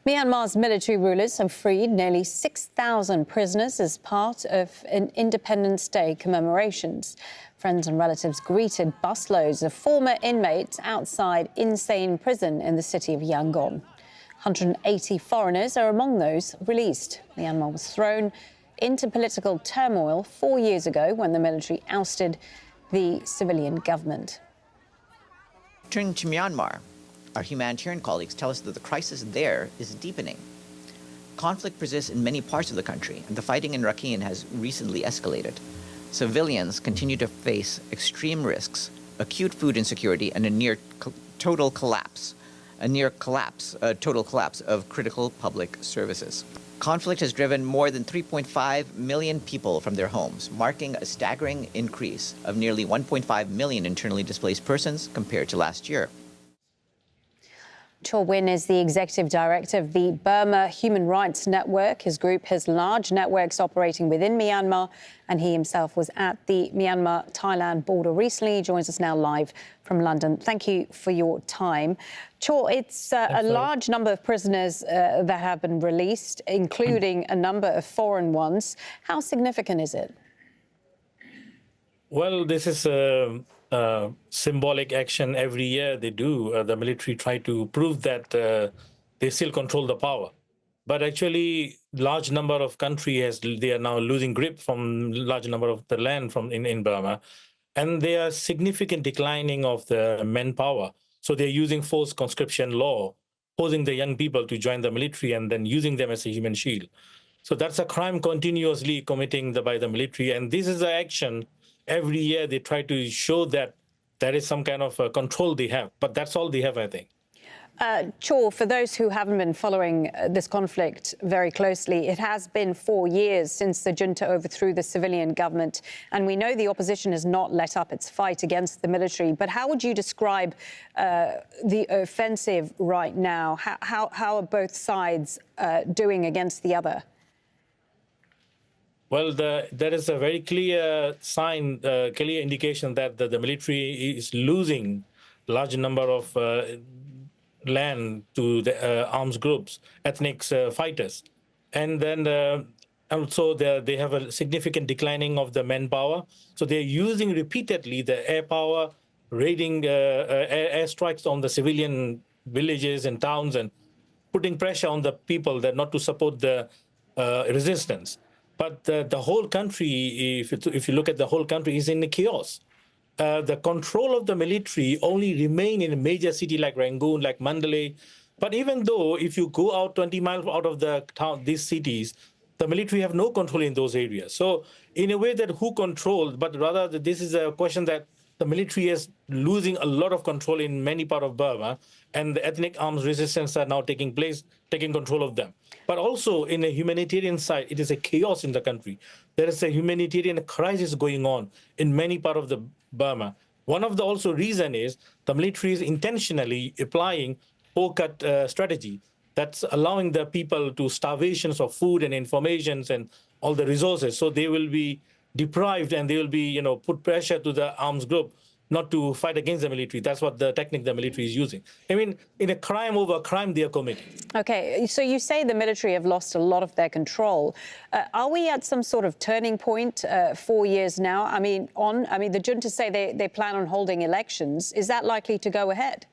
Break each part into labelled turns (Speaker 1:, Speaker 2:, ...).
Speaker 1: Myanmar's military rulers have freed nearly 6,000 prisoners as part of an Independence Day commemorations. Friends and relatives greeted busloads of former inmates outside Insane Prison in the city of Yangon. 180 foreigners are among those released. Myanmar was thrown into political turmoil 4 years ago when the military ousted the civilian government.
Speaker 2: Turning to Myanmar, our humanitarian colleagues tell us that the crisis there is deepening. Conflict persists in many parts of the country, and the fighting in Rakhine has recently escalated. Civilians continue to face extreme risks, acute food insecurity, and a total collapse of critical public services. Conflict has driven more than 3.5 million people from their homes, marking a staggering increase of nearly 1.5 million internally displaced persons compared to last year.
Speaker 1: Kyaw is the executive director of the Burma Human Rights Network. His group has large networks operating within Myanmar, and he himself was at the Myanmar-Thailand border recently. He joins us now live from London. Thank you for your time. Kyaw, it's a large number of prisoners that have been released, including a number of foreign ones. How significant is it?
Speaker 3: Well, this is a symbolic action every year they do. The military try to prove that they still control the power. But actually, large number of countries, they are now losing grip from large number of the land in Burma. And there are significant declining of the manpower. So they're using forced conscription law, forcing the young people to join the military and then using them as a human shield. So that's a crime continuously committing by the military. And this is an action. Every year they try to show that there is some kind of control they have, but that's all they have, I think.
Speaker 1: Kyaw, for those who haven't been following this conflict very closely, it has been 4 years since the junta overthrew the civilian government, and we know the opposition has not let up its fight against the military. But how would you describe the offensive right now? How are both sides doing against the other?
Speaker 3: Well, there is a very clear sign, clear indication that the military is losing large number of land to the arms groups, ethnic fighters. And then also they have a significant declining of the manpower. So they're using repeatedly the air power, raiding airstrikes on the civilian villages and towns and putting pressure on the people that not to support the resistance. But the whole country, if you look at the whole country, is in chaos. The control of the military only remain in a major city like Rangoon, like Mandalay. But even though if you go out 20 miles out of the town, these cities, the military have no control in those areas. So in a way that who controls, but rather this is a question that the military is losing a lot of control in many parts of Burma, and the ethnic arms resistance are now taking control of them. But also in a humanitarian side, it is a chaos in the country. There is a humanitarian crisis going on in many parts of the Burma. One of the also reason is the military is intentionally applying poor-cut strategy that's allowing the people to starvations of food and information and all the resources. So they will be deprived and they will be, put pressure to the arms group not to fight against the military. That's what the technique the military is using. I mean, in a crime over crime they are committing.
Speaker 1: Okay, so you say the military have lost a lot of their control. Are we at some sort of turning point 4 years now? I mean, the junta say they plan on holding elections. Is that likely to go ahead?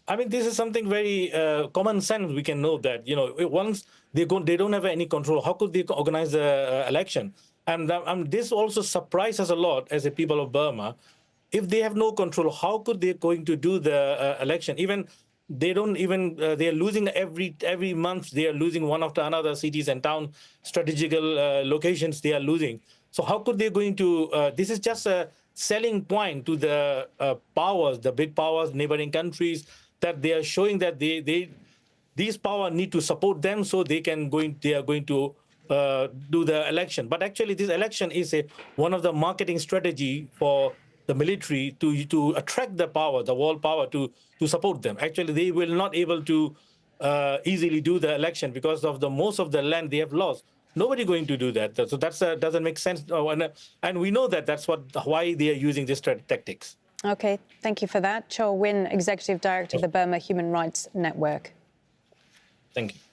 Speaker 3: I mean, this is something very common sense. We can know that, once they don't have any control, how could they organize the election? And this also surprises us a lot as a people of Burma. If they have no control, how could they going to do the election? Even they don't even they are losing every month. They are losing one after another cities and town strategical locations. They are losing. So how could they going to? This is just a selling point to the powers, the big powers, neighboring countries, that they are showing that these powers need to support them so they are going to do the election. But actually, this election is one of the marketing strategy for the military to attract the power, the world power, to support them. Actually, they will not able to easily do the election because of most of the land they have lost. Nobody going to do that. So that doesn't make sense. And we know that that's why they are using these tactics.
Speaker 1: Okay, thank you for that. Kyaw, Executive Director of the Burma Human Rights Network.
Speaker 3: Thank you.